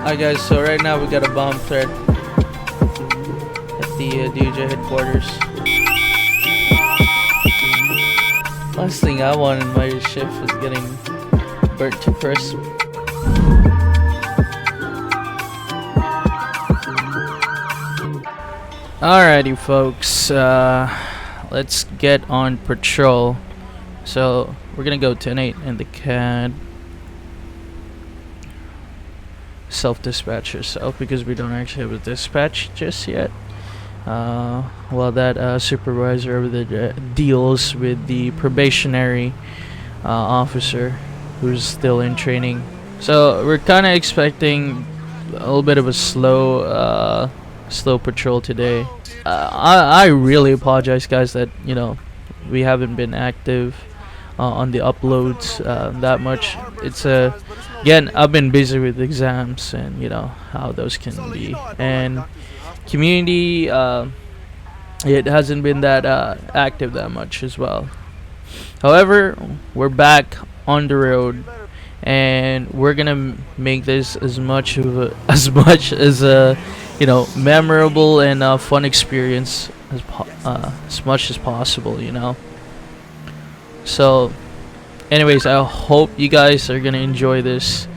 Alright guys, so right now we got a bomb threat at the DJ headquarters. Last thing I want in my shift is getting burnt to crisp. Alrighty folks, let's get on patrol. So we're gonna go 10-8 in the CAD. Self-dispatch yourself because we don't actually have a dispatch just yet. While that supervisor over there deals with the probationary officer who's still in training. So we're kind of expecting a little bit of a slow patrol today. I really apologize, guys, that we haven't been active on the uploads that much. It's again, I've been busy with exams and how those can be, and community it hasn't been that active that much as well. However, we're back on the road and we're gonna make this as much as a memorable and fun experience as much as possible, So anyways, I hope you guys are gonna enjoy this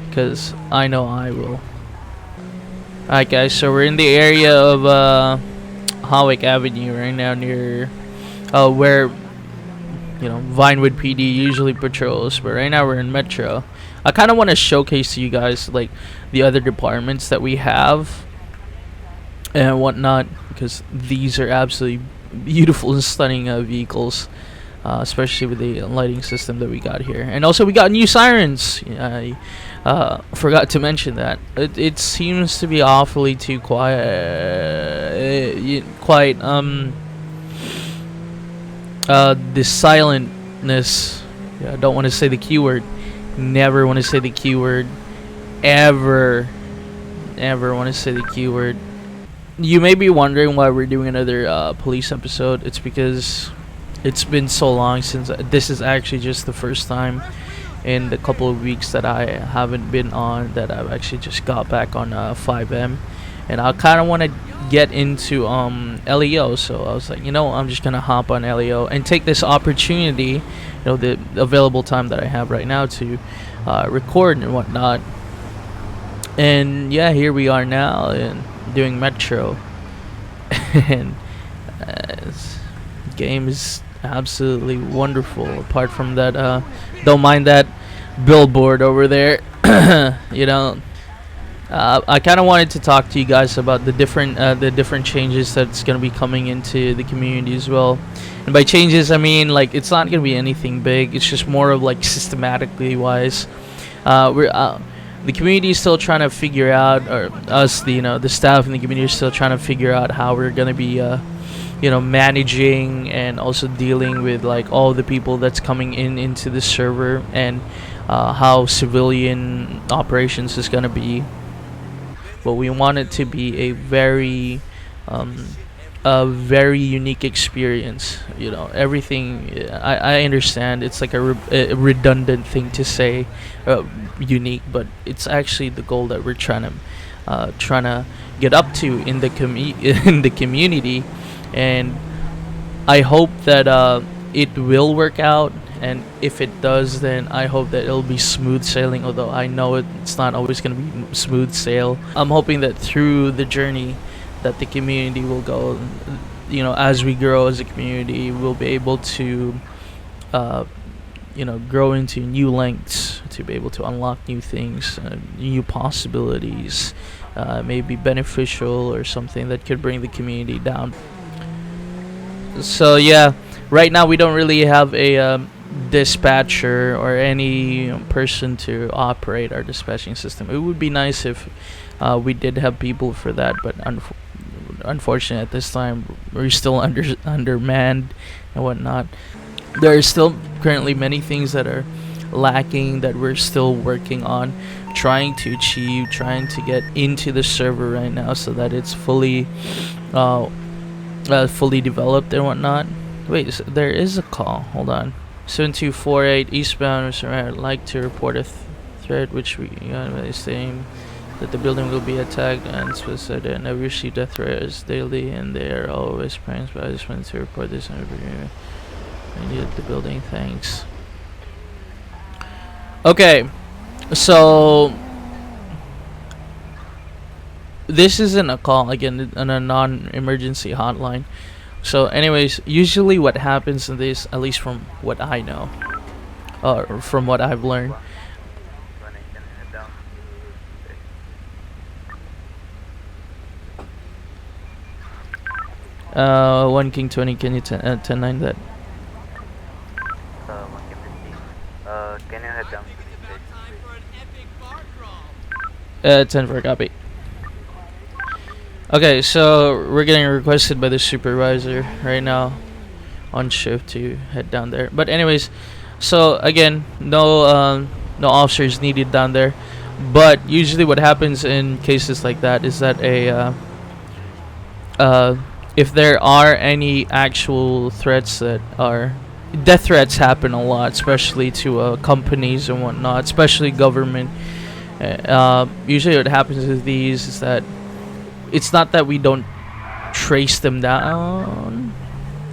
because I know I will. Alright guys, so we're in the area of Hawick Avenue right now, near where Vinewood PD usually patrols, but right now we're in Metro. I kind of want to showcase to you guys like the other departments that we have and whatnot, because these are absolutely beautiful and stunning vehicles. Especially with the lighting system that we got here, and also we got new sirens. I forgot to mention that it seems to be awfully too quiet, the silentness. I don't want to say the keyword. Never want to say the keyword. Ever want to say the keyword. You may be wondering why we're doing another police episode. It's because it's been so long since this is actually just the first time in the couple of weeks that I haven't been on, that I've actually just got back on FiveM, and I kind of want to get into LEO. So I was like, I'm just gonna hop on LEO and take this opportunity, the available time that I have right now to record and whatnot. And yeah, here we are now and doing Metro, and game is absolutely wonderful. Apart from that, don't mind that billboard over there. I kind of wanted to talk to you guys about the different changes that's going to be coming into the community as well. And by changes, I mean like it's not going to be anything big. It's just more of like systematically wise. The community is still trying to figure out, or us, the staff in the community is still trying to figure out how we're going to be managing and also dealing with like all the people that's coming into the server, and how civilian operations is gonna be. But we want it to be a very unique experience. Everything. I understand it's like a redundant thing to say, unique, but it's actually the goal that we're trying to get up to in the community. And I hope that it will work out, and if it does, then I hope that it'll be smooth sailing, although I know it's not always going to be smooth sail. I'm hoping that through the journey that the community will go, as we grow as a community, we'll be able to grow into new lengths, to be able to unlock new things, new possibilities, maybe beneficial or something that could bring the community down. So yeah, right now we don't really have a dispatcher or any person to operate our dispatching system. It would be nice if we did have people for that, but unfortunately at this time we're still undermanned and whatnot. There are still currently many things that are lacking that we're still working on, trying to achieve, trying to get into the server right now so that it's fully developed and whatnot. Wait, there is a call. Hold on. 7248 eastbound. I'd like to report a threat which we got by the same that the building will be attacked and suicide, and I receive death threats daily, and they are always pranked. But I just wanted to report this. I needed the building. Thanks. Okay, so this isn't a call again on a non-emergency hotline. So anyways, usually what happens in this, at least from what I know, or from what I've learned, 1 King 20, can you 10-9 that? 1 King 15. Can you head down? 10 for a copy. Okay, so we're getting requested by the supervisor right now on shift to head down there. But anyways, so again, no officers needed down there. But usually what happens in cases like that is that if there are any actual threats that are death threats happen a lot, especially to companies and whatnot, especially government. Usually what happens with these is that it's not that we don't trace them down.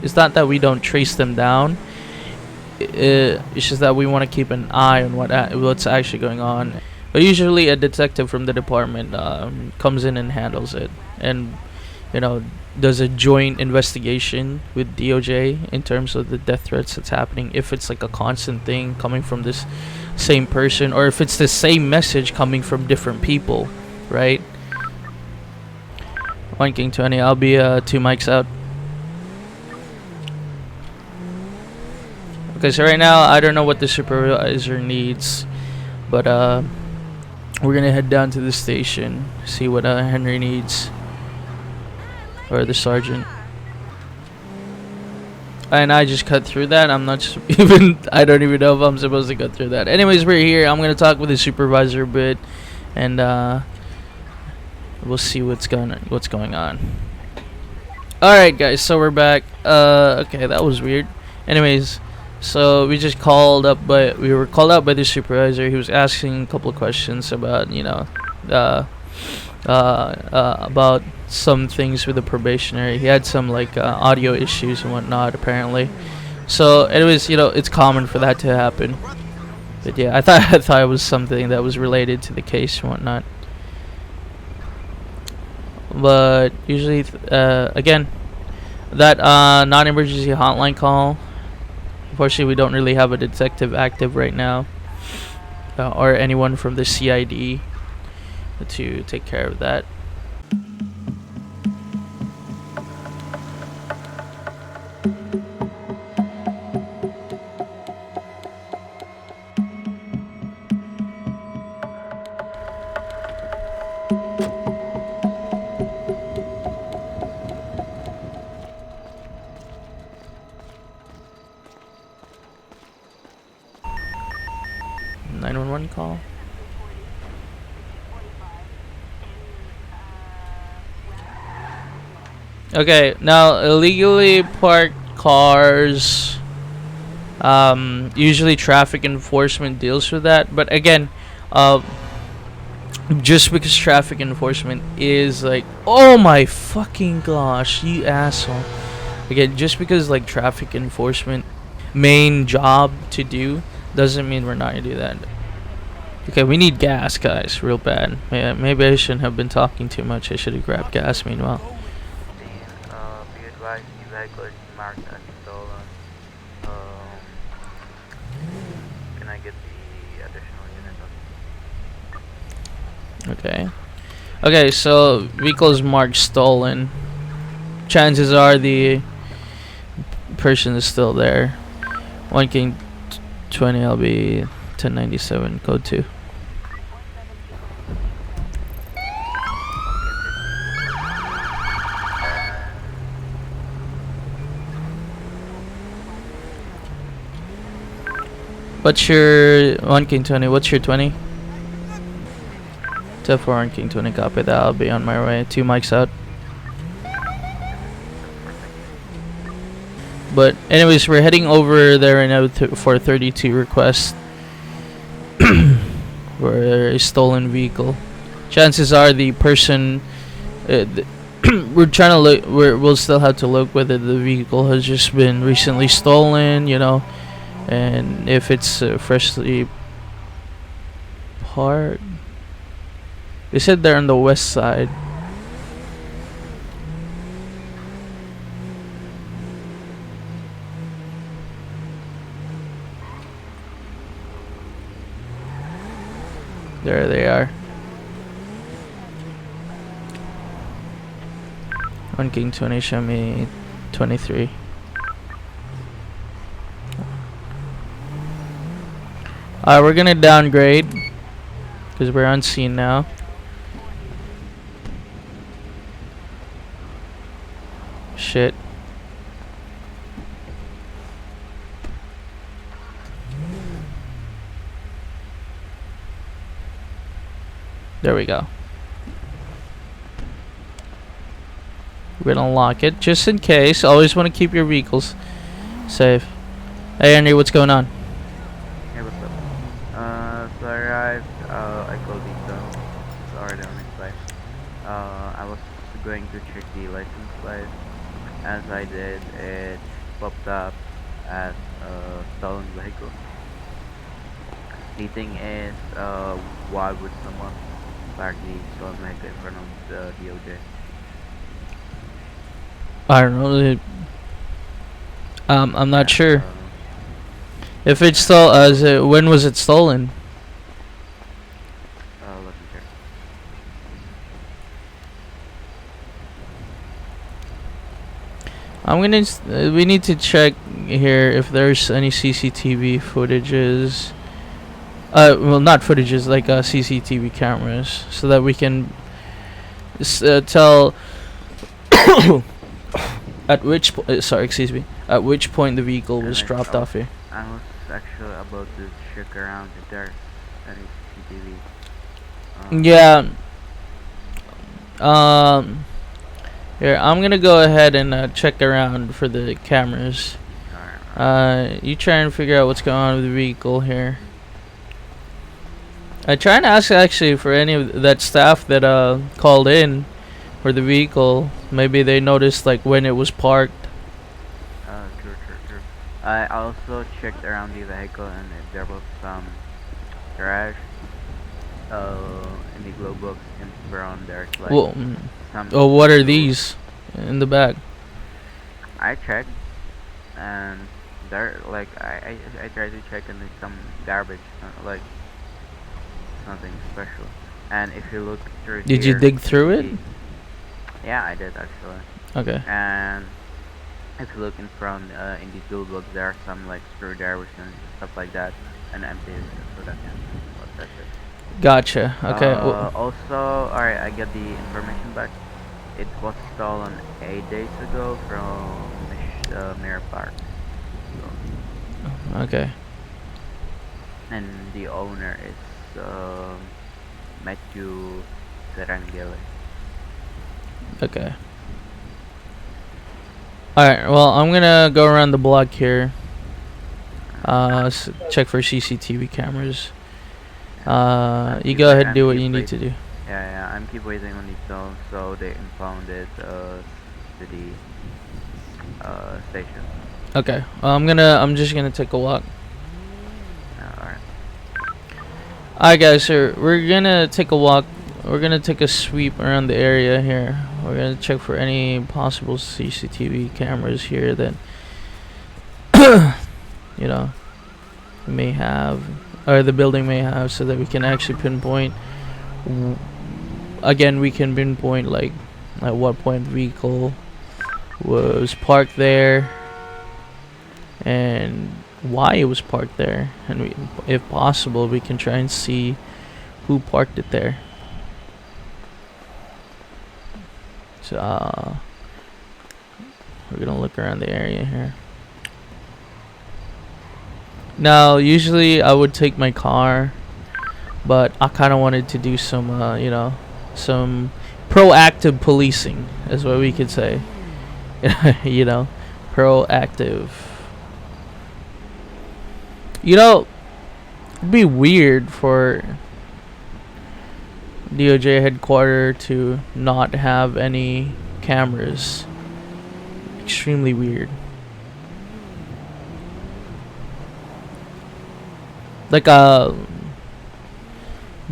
It's not that we don't trace them down. It's just that we want to keep an eye on what's actually going on. But usually a detective from the department comes in and handles it, and does a joint investigation with DOJ in terms of the death threats that's happening. If it's like a constant thing coming from this same person, or if it's the same message coming from different people, right? 1 King 20, I'll be 2 mics out. Okay, so right now I don't know what the supervisor needs, but we're gonna head down to the station, see what Henry needs, or the sergeant. And I just cut through that. I'm not I don't even know if I'm supposed to cut through that. Anyways, we're here. I'm gonna talk with the supervisor a bit, and we'll see what's going on. All right, guys. So we're back. Okay, that was weird. Anyways, so we just we were called out by the supervisor. He was asking a couple of questions about about some things with the probationary. He had some audio issues and whatnot apparently. So anyways, it's common for that to happen. But yeah, I thought it was something that was related to the case and whatnot. But usually, again, that non-emergency hotline call. Unfortunately, we don't really have a detective active right now, or anyone from the CID to take care of that. Call. Okay, now illegally parked cars, usually traffic enforcement deals with that, but again, just because traffic enforcement is oh my fucking gosh, you asshole. Again, just because traffic enforcement main job to do doesn't mean we're not gonna do that. Okay, we need gas, guys, real bad. Yeah, maybe I shouldn't have been talking too much. I should have grabbed gas meanwhile. Be advised, the vehicle is marked as stolen. Can I get the additional unit? Okay. Okay, so vehicle's marked stolen. Chances are the person is still there. 1 King 20, I'll be 1097, code 2. What's your 1 King 20? What's your 20? 10-4 1 King 20, copy that. I'll be on my way. 2 mics out. But anyways, we're heading over there right now for 32 requests for a stolen vehicle. chances are the person we're trying to look. We'll still have to look whether the vehicle has just been recently stolen, and if it's freshly parked. They said they're on the west side. There they are. One King 20, show me 23. Alright, we're gonna downgrade because we're on scene now. Shit. There we go. We're gonna lock it just in case. Always want to keep your vehicles safe. Hey Henry, what's going on? Hey, what's up? So I arrived, I called Vito. It's already on its way. I was going to check the license plate. As I did, it popped up as a stolen vehicle. The thing is, why would someone park the stolen vehicle in front of the DOJ? I don't know. I'm not sure. If it's still, when was it stolen? Let me check. We need to check here if there's any CCTV footages. Well, not footages, like CCTV cameras, so that we can tell at which at which point the vehicle was dropped off here. I was actually about to check around if there's any CCTV. Yeah. Here, I'm gonna go ahead and check around for the cameras. Alright. You try and figure out what's going on with the vehicle here. I try and ask actually for any of that staff that called in for the vehicle. Maybe they noticed like when it was parked. True. I also checked around the vehicle, and if there was some trash in the glove box in front, there's like some. Oh, what are these in the back? I checked, and there like I tried to check, and there's some garbage, like nothing special. And if you look through Did you dig through it? Yeah, I did actually. Okay. And if you look in front, in the toolbox, there are some like screwdrivers and stuff like that, and empty. So that's it. Gotcha. Okay. Also, alright, I got the information back. It was stolen 8 days ago from Mirror Park. So, okay. and the owner is Matthew Serangele. Okay. Alright, well, I'm gonna go around the block here. Check for CCTV cameras. You go ahead and do what you need to do. Yeah, I'm keep waiting on the phone, so they impounded to the station. Okay. I'm just gonna take a walk. Alright. Alright guys, so we're gonna take a walk. We're gonna take a sweep around the area here. We're gonna check for any possible CCTV cameras here that may have, or the building may have, so that we can actually pinpoint. Again, we can pinpoint like at what point vehicle was parked there and why it was parked there, and if possible, we can try and see who parked it there. So we're gonna look around the area here. Now, usually I would take my car, but I kind of wanted to do some, some proactive policing, is what we could say. Proactive. It'd be weird for DOJ headquarters to not have any cameras. Extremely weird. Like a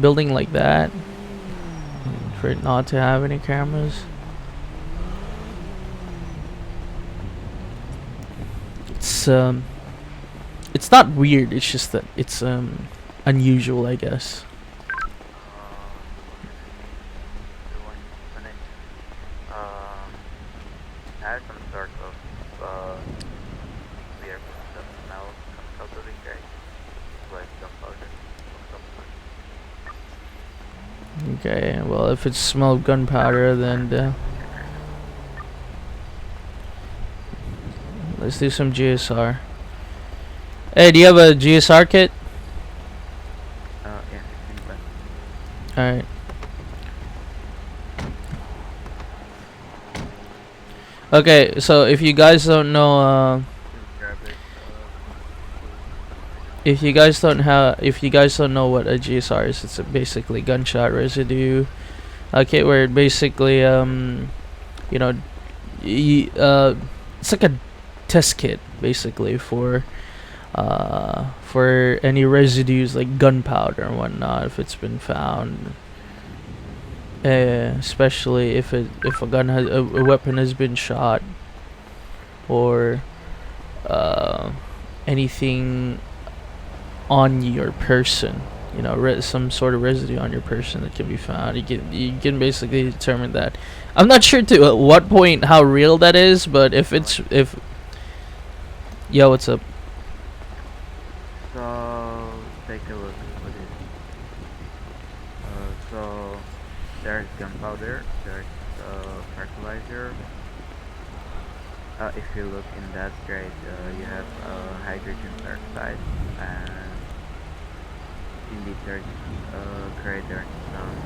building like that, for it not to have any cameras. It's not weird. It's just that it's unusual, I guess. I have some sort of weird smell comes out of the guy. Like gunpowder. Okay, well, if it smelled gunpowder, then let's do some GSR. Hey, do you have a GSR kit? Yeah, it's in the back. Alright. Okay, so if you guys don't know, Grab it. if you guys don't know what a GSR is, it's basically gunshot residue. Okay, where it basically you know, it's like a test kit basically for any residues like gunpowder and whatnot if it's been found. Especially if a weapon has been shot, or anything on your person, you know, some sort of residue on your person that can be found. You can basically determine that. I'm not sure to what point how real that is, but if yo, what's up? So take a look what it is. So there's gunpowder, there's fertilizer. If you look in that grade, you have hydrogen peroxide, and in the third grade there's some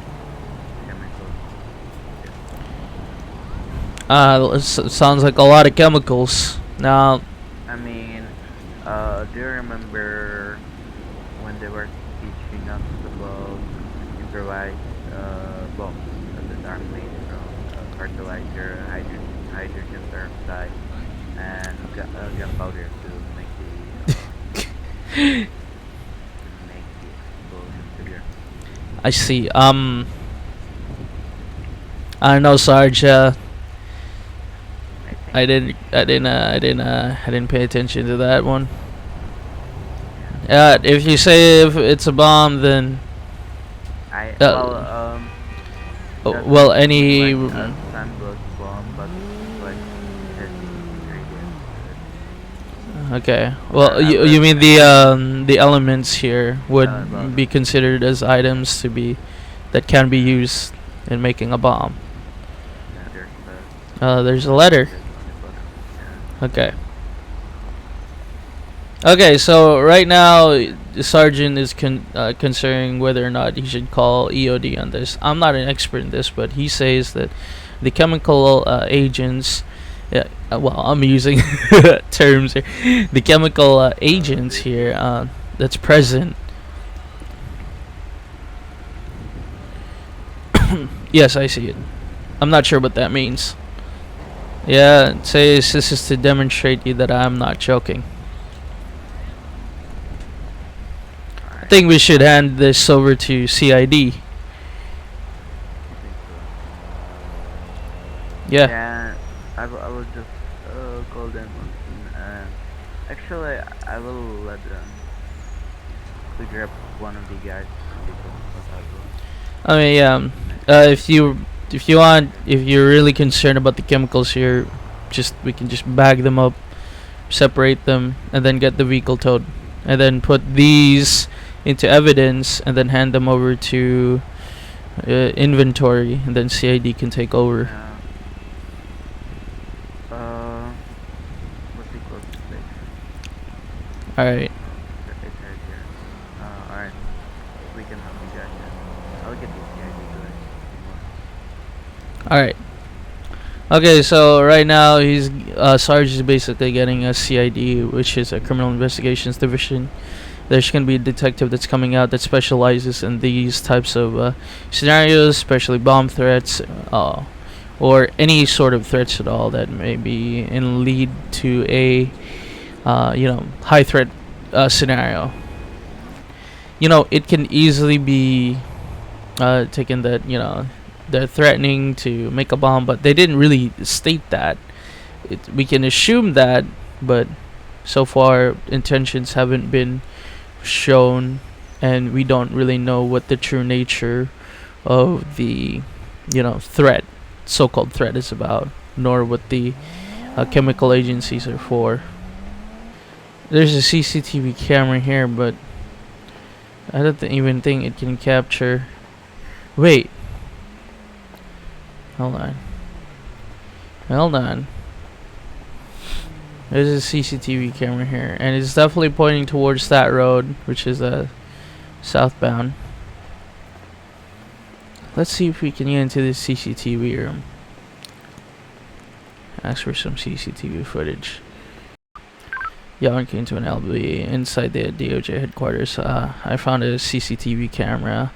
chemicals. Sounds like a lot of chemicals. Now, I mean, do you remember when they were teaching us about improvised bombs that are made from fertilizer, hydrogen peroxide, and gunpowder to make the make the explosion trigger? I see. I don't know, Sarge. I didn't pay attention to that one. If you say if it's a bomb, then well, any like a sandblock bomb, but like okay. Well, you mean the elements here would be considered as items that can be used in making a bomb. There's a letter. Okay. Okay, so right now the sergeant is considering whether or not he should call EOD on this. I'm not an expert in this, but he says that the chemical agents, well, I'm using terms here. The chemical agents here that's present. Yes, I see it. I'm not sure what that means. Yeah, it says this is to demonstrate you that I'm not joking. I think we should hand this over to CID. Yeah. Yeah, I will just call them and actually I will let them to grab one of the guys. I mean, yeah. If you're really concerned about the chemicals here, we can just bag them up, separate them, and then get the vehicle towed, and then put these into evidence, and then hand them over to inventory, and then CID can take over. What's the closest place? Alright. It's right here. Alright. We can help you guys. I'll get the CID to Alright. Okay, so right now Sarge is basically getting a CID, which is a Criminal Investigations Division, there's gonna be a detective that's coming out that specializes in these types of scenarios, especially bomb threats, or any sort of threats at all that may be and lead to a high threat scenario. It can easily be taken that they're threatening to make a bomb, but they didn't really state that. We can assume that, but so far intentions haven't been shown, and we don't really know what the true nature of the threat, so-called threat, is about, nor what the chemical agencies are for. There's a CCTV camera here, but I don't even think it can capture. Wait. Hold on. There's a CCTV camera here, and it's definitely pointing towards that road, which is southbound. Let's see if we can get into this CCTV room. Ask for some CCTV footage. Y'all came to an LB inside the DOJ headquarters. I found a CCTV camera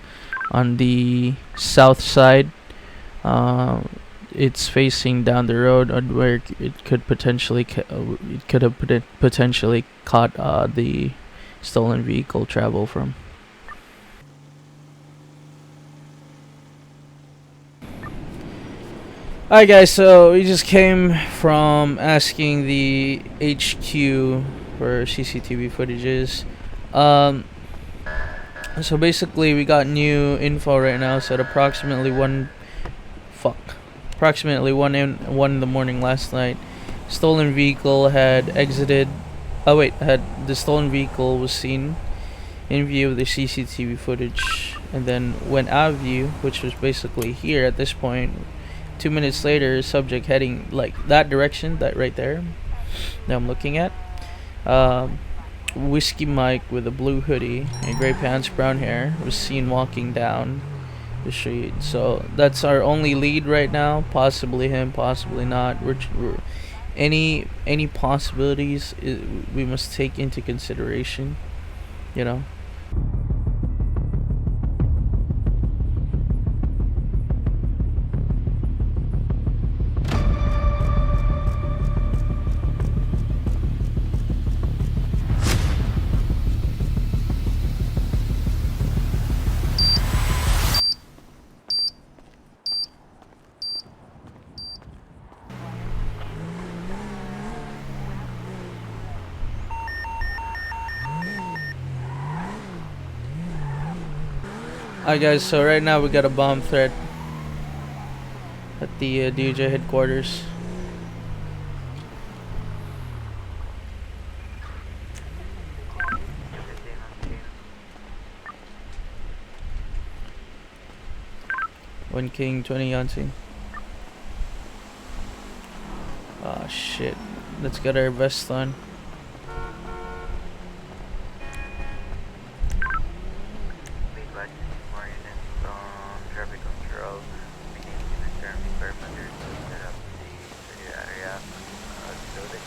on the south side. It's facing down the road, where it could potentially have potentially caught the stolen vehicle travel from. Alright guys, so we just came from asking the HQ for CCTV footages. So basically we got new info right now. So at approximately 1 in the morning last night, stolen vehicle had exited. The stolen vehicle was seen in view of the CCTV footage, and then went out of view, which was basically here at this point. 2 minutes later, subject heading like that direction, that right there that I'm looking at. Whiskey Mike with a blue hoodie and gray pants, brown hair, was seen walking down the street. So that's our only lead right now. Possibly him, possibly not. We're any possibilities we must take into consideration. Alright guys, so right now we got a bomb threat at the DOJ headquarters. One King, 20 Yonsei. Oh shit. Let's get our vest on. Traffic control. We need to turn the perimeter to set up the area so that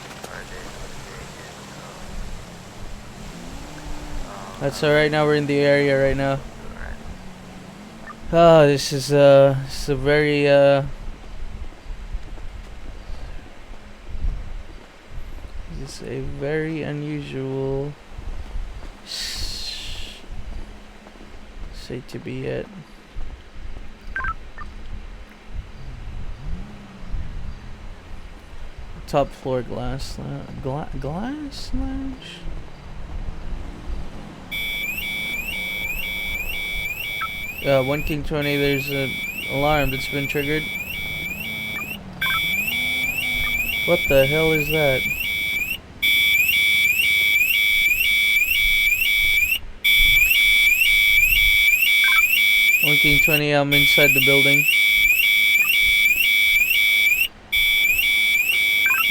That's alright, now we're in the area right now. This is a very this is a very unusual say to be at. Top floor glass glass lounge. One King 20, there's an alarm that's been triggered. What the hell is that? One King 20, I'm inside the building.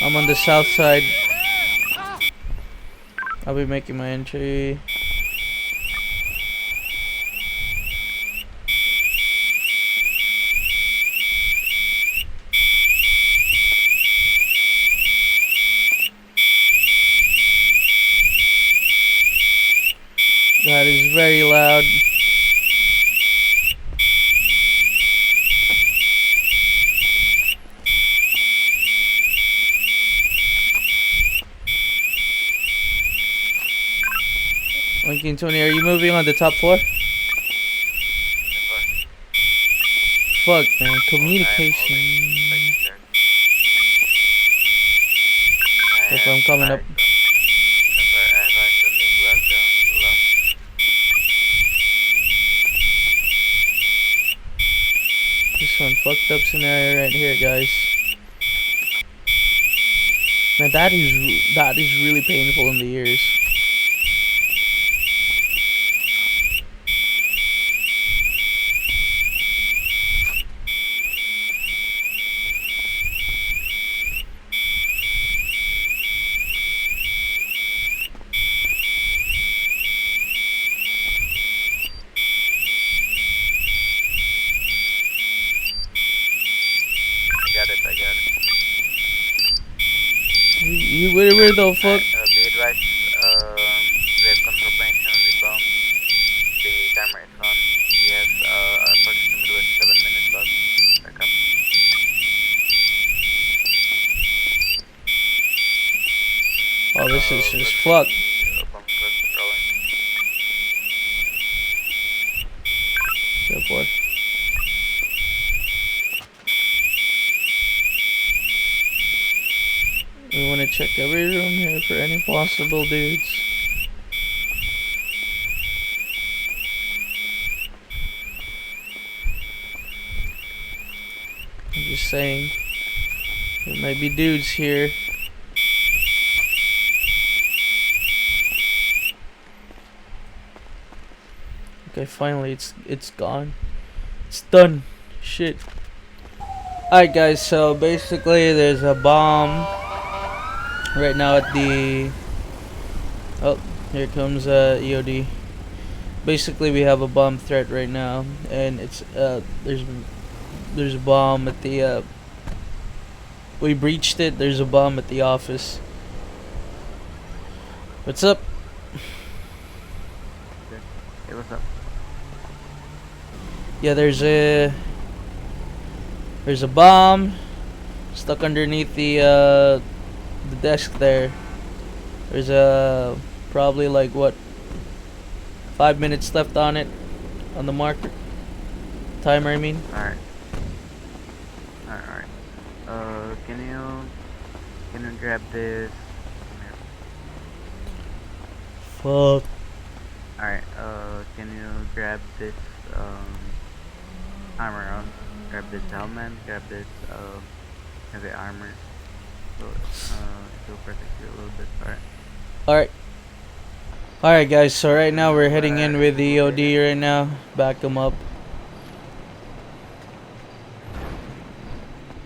I'm on the south side. I'll be making my entry. That is very loud. Lincoln 20, are you moving on the top floor? Fuck, man. Communication. If I'm coming up. This one fucked up scenario right here, guys. Man, that is really painful in the ears. Where the fuck? Be advised, we have confirmation on the bomb. The timer is on. We have approximately 7 minutes left. Back up. Oh, this is just fucked. Good boy. We want to check every room here for any possible dudes. I'm just saying, there might be dudes here. Okay, finally it's gone. It's done. Shit. Alright guys, so basically there's a bomb right now at the... Oh, here comes EOD. Basically we have a bomb threat right now, and it's there's a bomb at the we breached it. There's a bomb at the office. What's up? Hey, what's up? Yeah, there's a bomb stuck underneath the desk there. There's probably like what, 5 minutes left on it, on the marker timer, I mean. Alright. Can you grab this? Fuck. Alright, can you grab this armor on? Grab this helmet, grab this heavy armor. So it'll protect you a little bit. Alright. Alright guys, so right now we're heading in with the EOD right now. Back them up.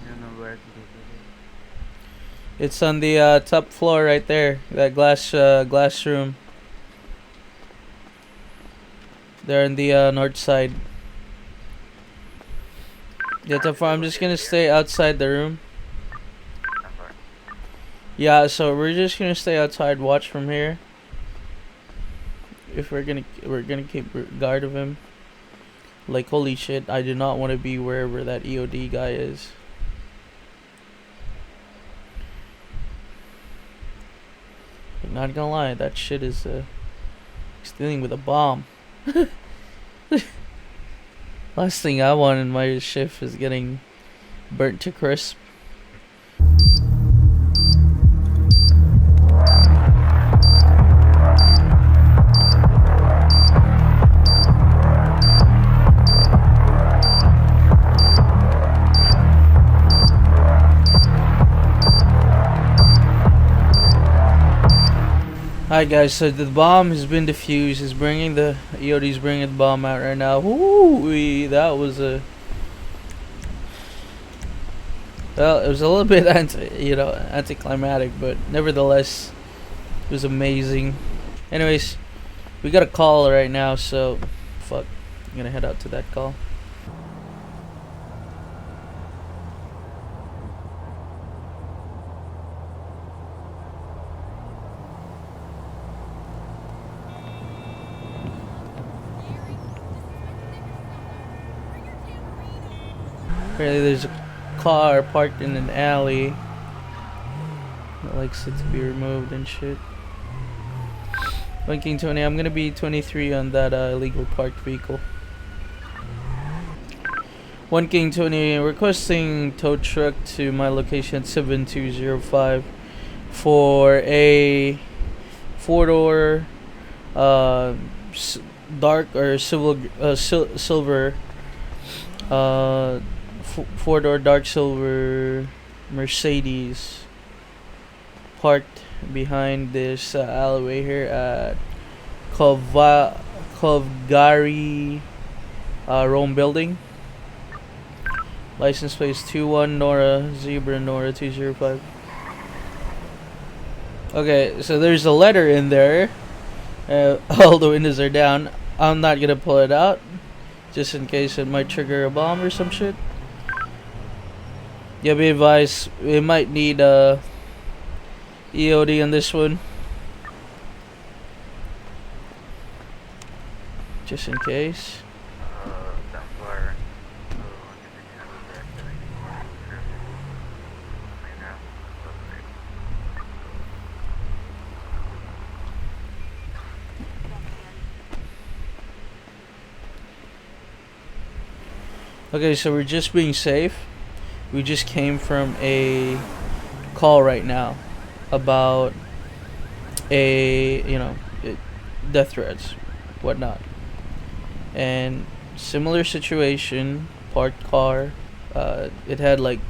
You know where to do It's on the top floor right there. That glass room. They're on the north side. Yeah, top floor. I'm just gonna stay outside the room. Yeah, so we're just gonna stay outside, watch from here. If we're gonna keep guard of him. Like, holy shit, I do not want to be wherever that EOD guy is. I'm not gonna lie, that shit is he's dealing with a bomb. Last thing I want in my shift is getting burnt to crisp. Alright guys, so the bomb has been defused. He's bringing the EOD's bringing the bomb out right now. Woo! That was a... Well, it was a little bit anticlimactic, but nevertheless, it was amazing. Anyways, we got a call right now, so fuck, I'm gonna head out to that call. Apparently there's a car parked in an alley that likes it to be removed and shit. King 20, I'm gonna be 23 on that illegal parked vehicle. King 20, requesting tow truck to my location at 7205 for a 4-door dark or silver 4-door dark silver Mercedes parked behind this alleyway here at Kovgari Rome building. License plate 21 Nora Zebra Nora 205. Okay, so there's a letter in there. All the windows are down. I'm not gonna pull it out, just in case it might trigger a bomb or some shit. Yeah, be advised, we might need EOD on this one, just in case. Okay, so we're just being safe. We just came from a call right now about death threats, whatnot, and similar situation. Parked car. It had like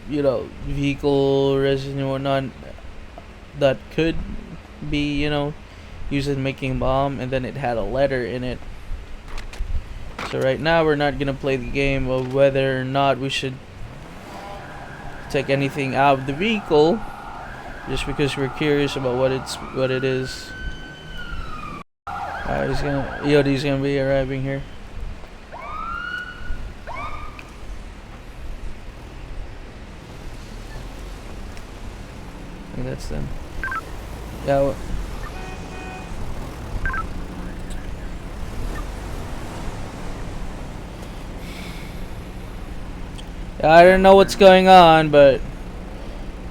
vehicle residue and whatnot that could be used in making bomb, and then it had a letter in it. So right now we're not gonna play the game of whether or not we should take anything out of the vehicle, just because we're curious about what it is. EOD's gonna be arriving here. I think that's them. Yeah. I don't know what's going on, but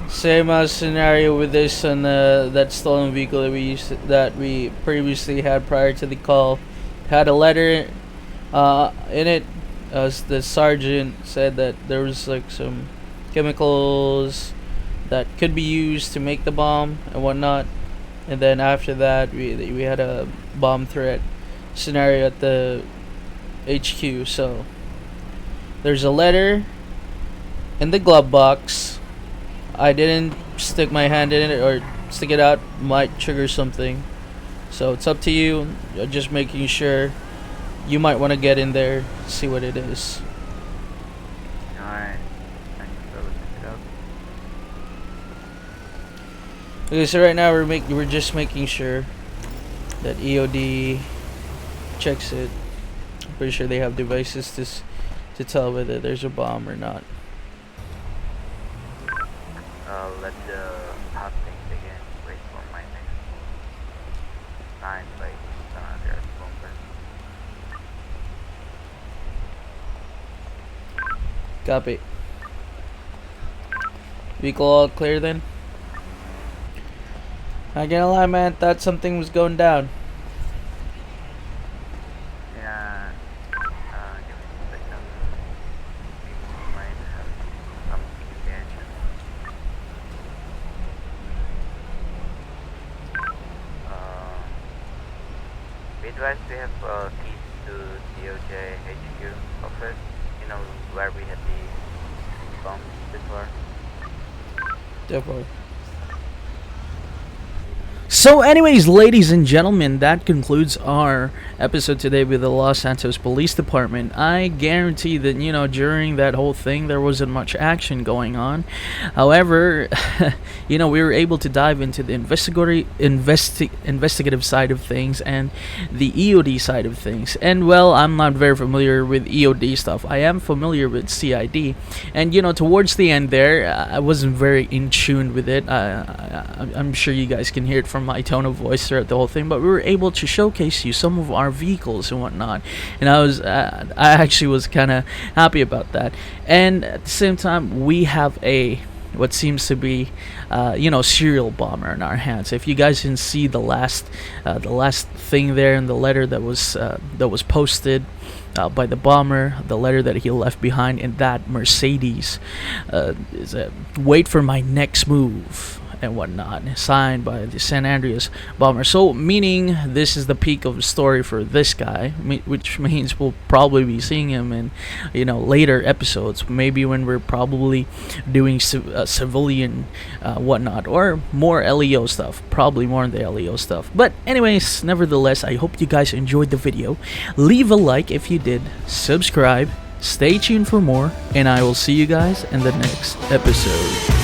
same scenario with this and that stolen vehicle that we previously had prior to the call. Had a letter in it. As the sergeant said that there was like some chemicals that could be used to make the bomb and whatnot. And then after that, we had a bomb threat scenario at the HQ. So there's a letter in the glove box. I didn't stick my hand in it, or stick it out might trigger something. So it's up to you. Just making sure. You might want to get in there, see what it is. Alright, I need to look it up. Okay, so right now we're just making sure that EOD checks it. I'm pretty sure they have devices to tell whether there's a bomb or not. Let the hot thing begin. Wait for my next sign by San Andreas Bomber. Copy. Vehicle all clear then? I can't lie, man. Thought something was going down. Yeah, give me a second. People might have something in the engine. We advise we have keys to DOJ HQ office. You know where we had the bombs before. Definitely. So anyways, ladies and gentlemen, that concludes our episode today with the Los Santos Police Department. I guarantee that, during that whole thing, there wasn't much action going on. However, we were able to dive into the investigative side of things and the EOD side of things. And, well, I'm not very familiar with EOD stuff. I am familiar with CID. And, towards the end there, I wasn't very in tune with it. I'm sure you guys can hear it from my my tone of voice throughout the whole thing, but we were able to showcase you some of our vehicles and whatnot. And I actually was kind of happy about that. And at the same time, we have a what seems to be, serial bomber in our hands. If you guys can see the last thing there in the letter that was posted by the bomber, the letter that he left behind in that Mercedes, is a "Wait for my next move" and whatnot, signed by the San Andreas Bomber. So, meaning this is the peak of the story for this guy, which means we'll probably be seeing him in, later episodes. Maybe when we're probably doing civilian whatnot, or more LEO stuff. Probably more in the LEO stuff. But anyways, nevertheless, I hope you guys enjoyed the video. Leave a like if you did. Subscribe. Stay tuned for more, and I will see you guys in the next episode.